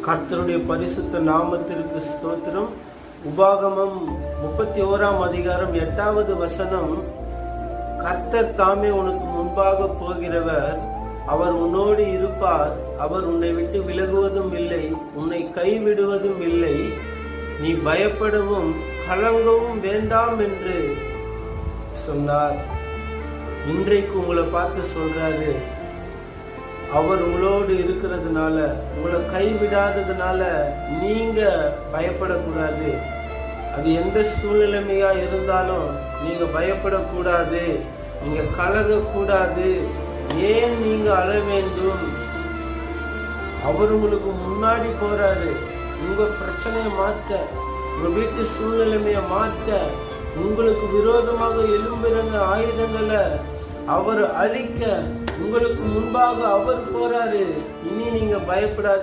கர்த்தருடைய பரிசுத்த நாமத்திற்கு ஸ்தோத்திரம். உபாகமம் 31 அதிகாரம் 8வது வசனம். கர்த்தர் தாமே உனக்கு முன்பாக போகிறவர், அவர் உன்னோடு இருப்பார், அவர் உன்னை விட்டு விலகுவதும் இல்லை, உன்னை கைவிடுவதும் இல்லை, நீ பயப்படவும் கலங்கவும் வேண்டாம் என்று சொன்னார். இன்றைக்கு உங்களை பார்த்து சொல்றாரு, அவர் உங்களோடு இருக்கிறதுனால, உங்களை கைவிடாததுனால நீங்க பயப்படக்கூடாது. அது எந்த சூழ்நிலைமையா இருந்தாலும் நீங்க பயப்படக்கூடாது, நீங்க கலகக்கூடாது. ஏன் நீங்க அழ வேண்டும்? அவர் உங்களுக்கு முன்னாடி போறாரு. உங்க பிரச்சனையை மாற்ற, உங்க வீட்டு சூழ்நிலைமைய மாற்ற, உங்களுக்கு விரோதமாக எழும்புகிற ஆயுதங்களை அவர் அழிக்க உங்களுக்கு முன்பாக அவர் போறாரு. இனி நீங்க பயப்படாது.